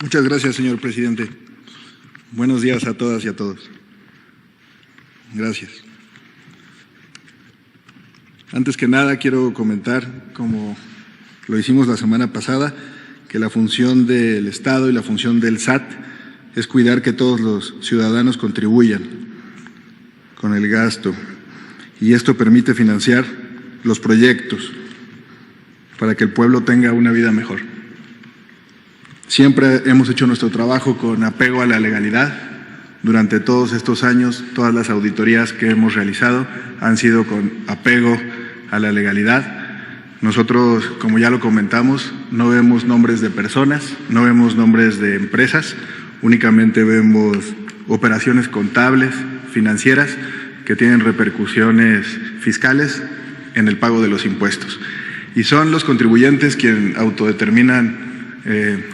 Muchas gracias, señor presidente. Buenos días a todas y a todos. Gracias. Antes que nada, quiero comentar, como lo hicimos la semana pasada, que la función del Estado y la función del SAT es cuidar que todos los ciudadanos contribuyan con el gasto, y esto permite financiar los proyectos para que el pueblo tenga una vida mejor. Siempre hemos hecho nuestro trabajo con apego a la legalidad. Durante todos estos años, todas las auditorías que hemos realizado han sido con apego a la legalidad. Nosotros, como ya lo comentamos, no vemos nombres de personas, no vemos nombres de empresas, únicamente vemos operaciones contables, financieras, que tienen repercusiones fiscales en el pago de los impuestos. Y son los contribuyentes quienes autodeterminan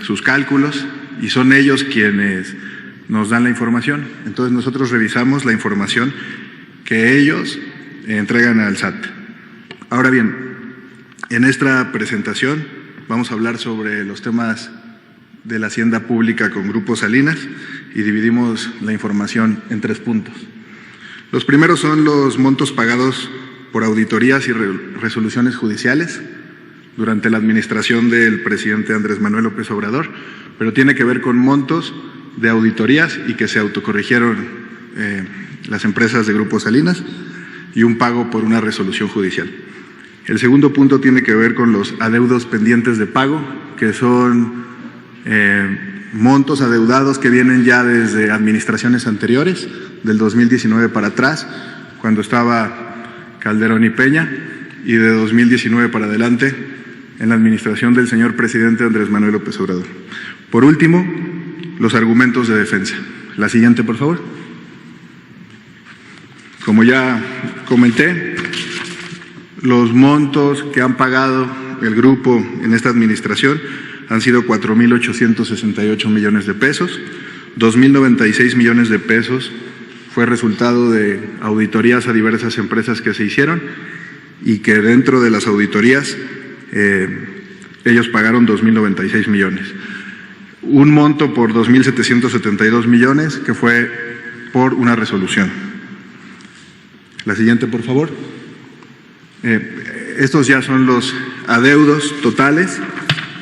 sus cálculos, y son ellos quienes nos dan la información. Entonces nosotros revisamos la información que ellos entregan al SAT. Ahora bien, en esta presentación vamos a hablar sobre los temas de la hacienda pública con Grupo Salinas, y dividimos la información en 3 puntos. Los primeros son los montos pagados por auditorías y resoluciones judiciales durante la administración del presidente Andrés Manuel López Obrador, pero tiene que ver con montos de auditorías y que se autocorrigieron las empresas de Grupo Salinas, y un pago por una resolución judicial. El segundo punto tiene que ver con los adeudos pendientes de pago, que son montos adeudados que vienen ya desde administraciones anteriores, del 2019 para atrás, cuando estaba Calderón y Peña, y de 2019 para adelante, en la administración del señor presidente Andrés Manuel López Obrador. Por último, los argumentos de defensa. La siguiente, por favor. Como ya comenté, los montos que han pagado el grupo en esta administración han sido 4,868 millones de pesos, 2,096 millones de pesos fue resultado de auditorías a diversas empresas que se hicieron, y que dentro de las auditorías ellos pagaron 2,096 millones. Un monto por 2,772 millones que fue por una resolución. La siguiente, por favor. Estos ya son los adeudos totales,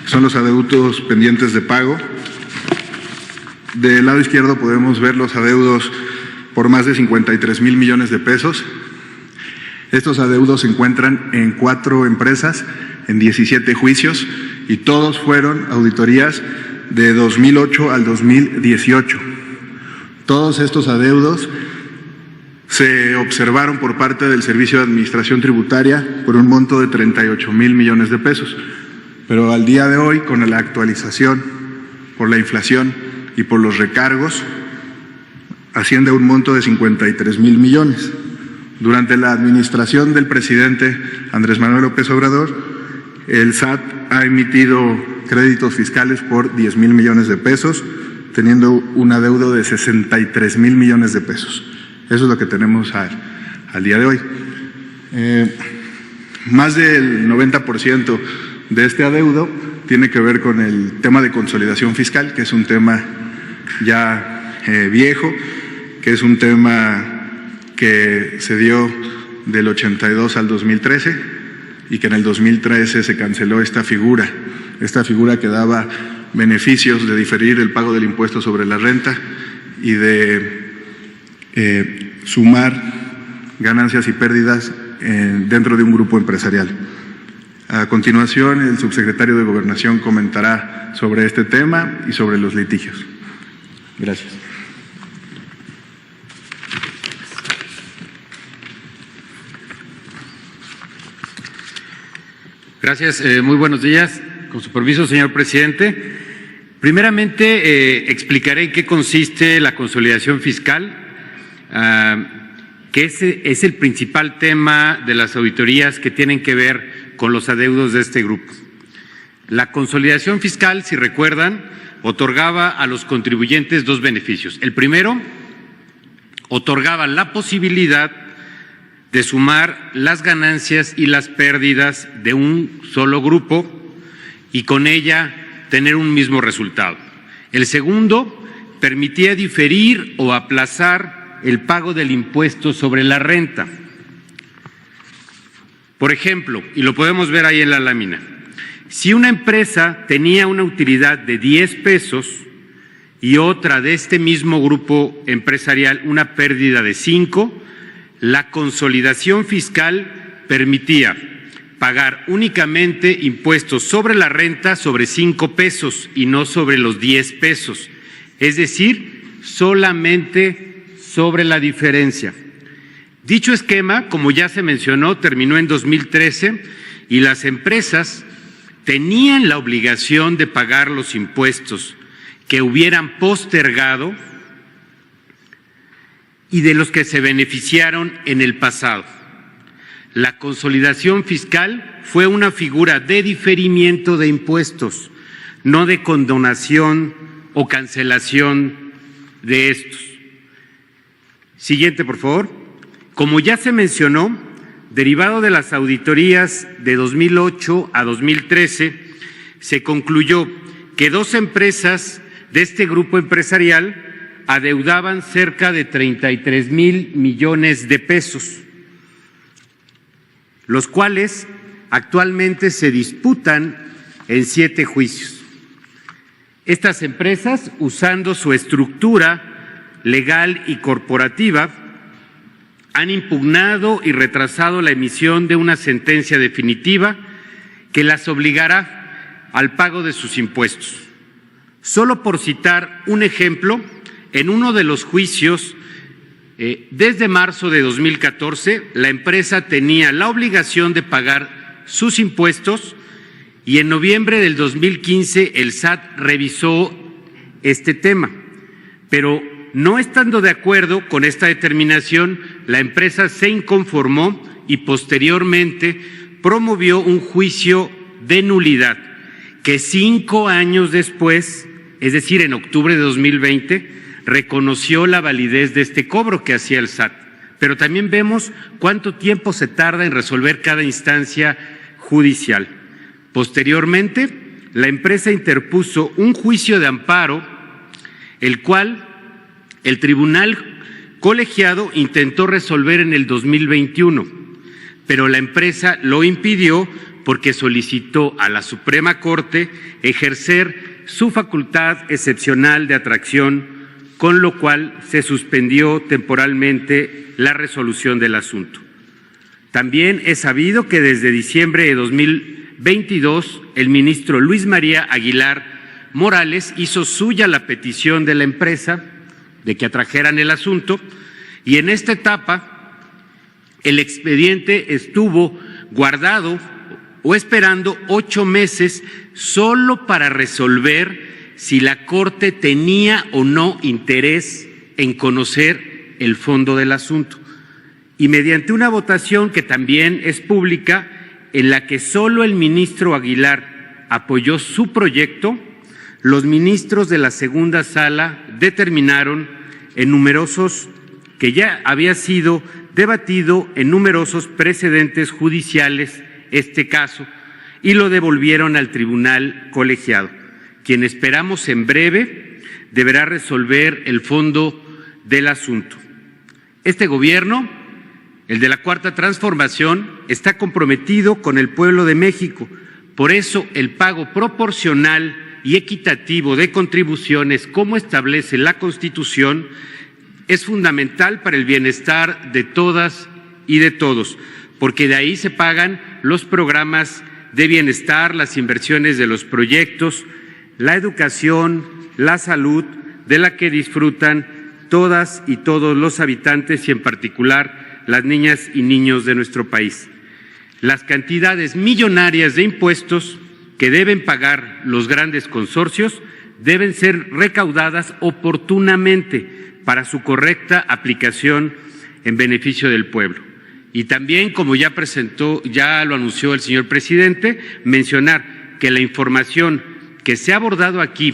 son los adeudos pendientes de pago. Del lado izquierdo podemos ver los adeudos por más de 53,000 millones de pesos. Estos adeudos se encuentran en 4 empresas, en 17 juicios, y todos fueron auditorías de 2008 al 2018. Todos estos adeudos se observaron por parte del Servicio de Administración Tributaria por un monto de 38,000 millones de pesos. Pero al día de hoy, con la actualización por la inflación y por los recargos, asciende a un monto de 53,000 millones. Durante la administración del presidente Andrés Manuel López Obrador, el SAT ha emitido créditos fiscales por 10,000 millones de pesos, teniendo un adeudo de 63,000 millones de pesos. Eso es lo que tenemos al día de hoy. Más del 90% de este adeudo tiene que ver con el tema de consolidación fiscal, que es un tema ya viejo, que es un tema que se dio del 82 al 2013, y que en el 2013 se canceló esta figura que daba beneficios de diferir el pago del impuesto sobre la renta y de sumar ganancias y pérdidas dentro de un grupo empresarial. A continuación, el subsecretario de Gobernación comentará sobre este tema y sobre los litigios. Gracias. Gracias, muy buenos días. Con su permiso, señor presidente. Primeramente, explicaré en qué consiste la consolidación fiscal, que es el principal tema de las auditorías que tienen que ver con los adeudos de este grupo. La consolidación fiscal, si recuerdan, otorgaba a los contribuyentes 2 beneficios. El primero, otorgaba la posibilidad de sumar las ganancias y las pérdidas de un solo grupo y con ella tener un mismo resultado. El segundo permitía diferir o aplazar el pago del impuesto sobre la renta. Por ejemplo, y lo podemos ver ahí en la lámina, si una empresa tenía una utilidad de 10 pesos y otra de este mismo grupo empresarial una pérdida de 5, la consolidación fiscal permitía pagar únicamente impuestos sobre la renta sobre 5 pesos y no sobre los 10 pesos, es decir, solamente sobre la diferencia. Dicho esquema, como ya se mencionó, terminó en 2013 y las empresas tenían la obligación de pagar los impuestos que hubieran postergado y de los que se beneficiaron en el pasado. La consolidación fiscal fue una figura de diferimiento de impuestos, no de condonación o cancelación de estos. Siguiente, por favor. Como ya se mencionó, derivado de las auditorías de 2008 a 2013, se concluyó que 2 empresas de este grupo empresarial adeudaban cerca de 33,000 millones de pesos, los cuales actualmente se disputan en 7 juicios. Estas empresas, usando su estructura legal y corporativa, han impugnado y retrasado la emisión de una sentencia definitiva que las obligará al pago de sus impuestos. Solo por citar un ejemplo, en uno de los juicios, desde marzo de 2014, la empresa tenía la obligación de pagar sus impuestos y en noviembre del 2015 el SAT revisó este tema, pero no estando de acuerdo con esta determinación, la empresa se inconformó y posteriormente promovió un juicio de nulidad que 5 años después, es decir, en octubre de 2020, reconoció la validez de este cobro que hacía el SAT. Pero también vemos cuánto tiempo se tarda en resolver cada instancia judicial. Posteriormente, la empresa interpuso un juicio de amparo, el cual el tribunal colegiado intentó resolver en el 2021, pero la empresa lo impidió porque solicitó a la Suprema Corte ejercer su facultad excepcional de atracción, con lo cual se suspendió temporalmente la resolución del asunto. También es sabido que desde diciembre de 2022 el ministro Luis María Aguilar Morales hizo suya la petición de la empresa de que atrajeran el asunto, y en esta etapa el expediente estuvo guardado o esperando 8 meses solo para resolver si la Corte tenía o no interés en conocer el fondo del asunto. Y mediante una votación que también es pública, en la que solo el ministro Aguilar apoyó su proyecto, los ministros de la segunda sala determinaron que ya había sido debatido en numerosos precedentes judiciales este caso y lo devolvieron al tribunal colegiado, quien esperamos en breve deberá resolver el fondo del asunto. Este gobierno, el de la Cuarta Transformación, está comprometido con el pueblo de México. Por eso el pago proporcional y equitativo de contribuciones, como establece la Constitución, es fundamental para el bienestar de todas y de todos, porque de ahí se pagan los programas de bienestar, las inversiones de los proyectos, la educación, la salud, de la que disfrutan todas y todos los habitantes y en particular las niñas y niños de nuestro país. Las cantidades millonarias de impuestos que deben pagar los grandes consorcios deben ser recaudadas oportunamente para su correcta aplicación en beneficio del pueblo. Y también, como ya lo anunció el señor presidente, mencionar que la información que se ha abordado aquí,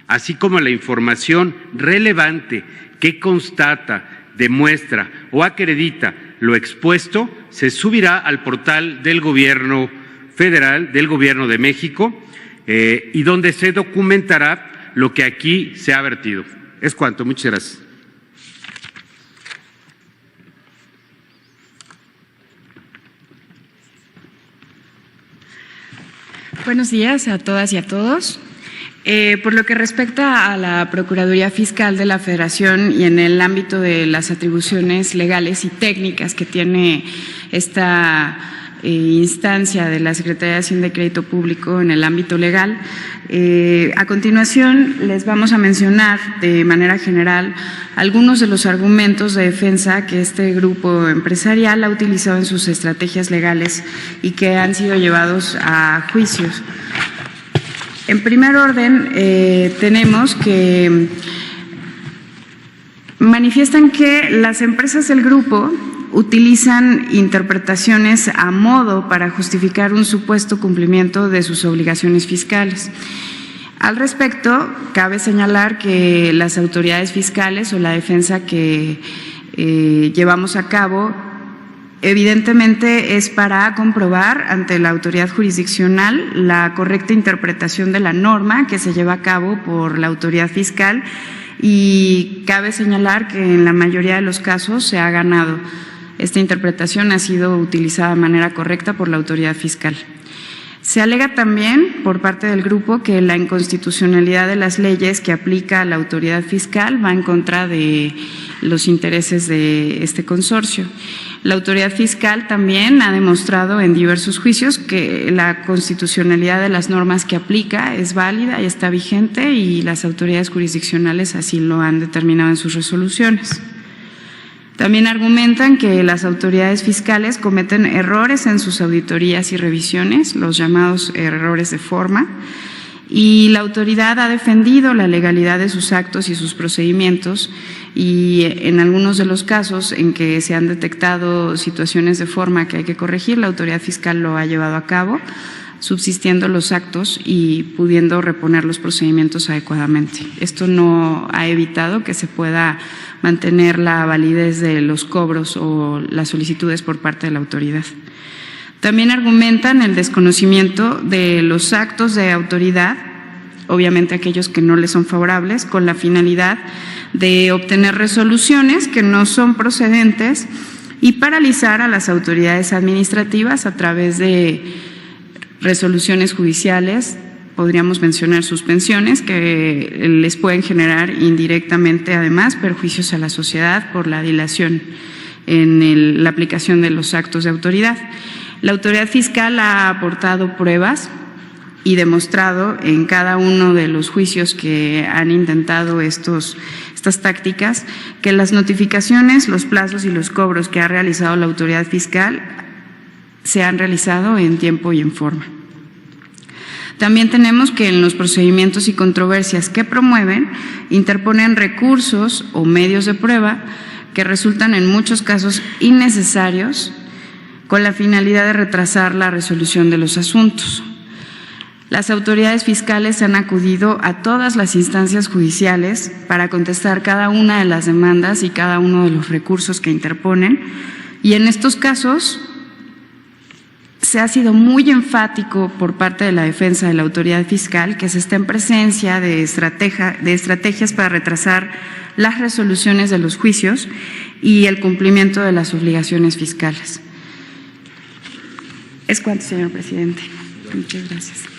así como la información relevante que constata, demuestra o acredita lo expuesto, se subirá al portal del Gobierno Federal, del Gobierno de México, y donde se documentará lo que aquí se ha vertido. Es cuanto. Muchas gracias. Buenos días a todas y a todos. Por lo que respecta a la Procuraduría Fiscal de la Federación y en el ámbito de las atribuciones legales y técnicas que tiene esta instancia de la Secretaría de Hacienda y Crédito Público en el ámbito legal, a continuación les vamos a mencionar de manera general algunos de los argumentos de defensa que este grupo empresarial ha utilizado en sus estrategias legales y que han sido llevados a juicios. En primer orden, tenemos que manifiestan que las empresas del grupo utilizan interpretaciones a modo para justificar un supuesto cumplimiento de sus obligaciones fiscales. Al respecto, cabe señalar que las autoridades fiscales o la defensa que llevamos a cabo evidentemente es para comprobar ante la autoridad jurisdiccional la correcta interpretación de la norma que se lleva a cabo por la autoridad fiscal y cabe señalar que en la mayoría de los casos se ha ganado. Esta interpretación ha sido utilizada de manera correcta por la autoridad fiscal. Se alega también por parte del grupo que la inconstitucionalidad de las leyes que aplica la autoridad fiscal va en contra de los intereses de este consorcio. La autoridad fiscal también ha demostrado en diversos juicios que la constitucionalidad de las normas que aplica es válida y está vigente y las autoridades jurisdiccionales así lo han determinado en sus resoluciones. También argumentan que las autoridades fiscales cometen errores en sus auditorías y revisiones, los llamados errores de forma, y la autoridad ha defendido la legalidad de sus actos y sus procedimientos y en algunos de los casos en que se han detectado situaciones de forma que hay que corregir, la autoridad fiscal lo ha llevado a cabo, subsistiendo los actos y pudiendo reponer los procedimientos adecuadamente. Esto no ha evitado que se pueda mantener la validez de los cobros o las solicitudes por parte de la autoridad. También argumentan el desconocimiento de los actos de autoridad, obviamente aquellos que no les son favorables, con la finalidad de obtener resoluciones que no son procedentes y paralizar a las autoridades administrativas a través de resoluciones judiciales, podríamos mencionar suspensiones que les pueden generar indirectamente además perjuicios a la sociedad por la dilación en la aplicación de los actos de autoridad. La autoridad fiscal ha aportado pruebas y demostrado en cada uno de los juicios que han intentado estas tácticas que las notificaciones, los plazos y los cobros que ha realizado la autoridad fiscal se han realizado en tiempo y en forma. También tenemos que en los procedimientos y controversias que promueven, interponen recursos o medios de prueba que resultan en muchos casos innecesarios con la finalidad de retrasar la resolución de los asuntos. Las autoridades fiscales han acudido a todas las instancias judiciales para contestar cada una de las demandas y cada uno de los recursos que interponen, y en estos casos se ha sido muy enfático por parte de la defensa de la autoridad fiscal que se está en presencia de estrategias para retrasar las resoluciones de los juicios y el cumplimiento de las obligaciones fiscales. Es cuanto, señor presidente. Muchas gracias.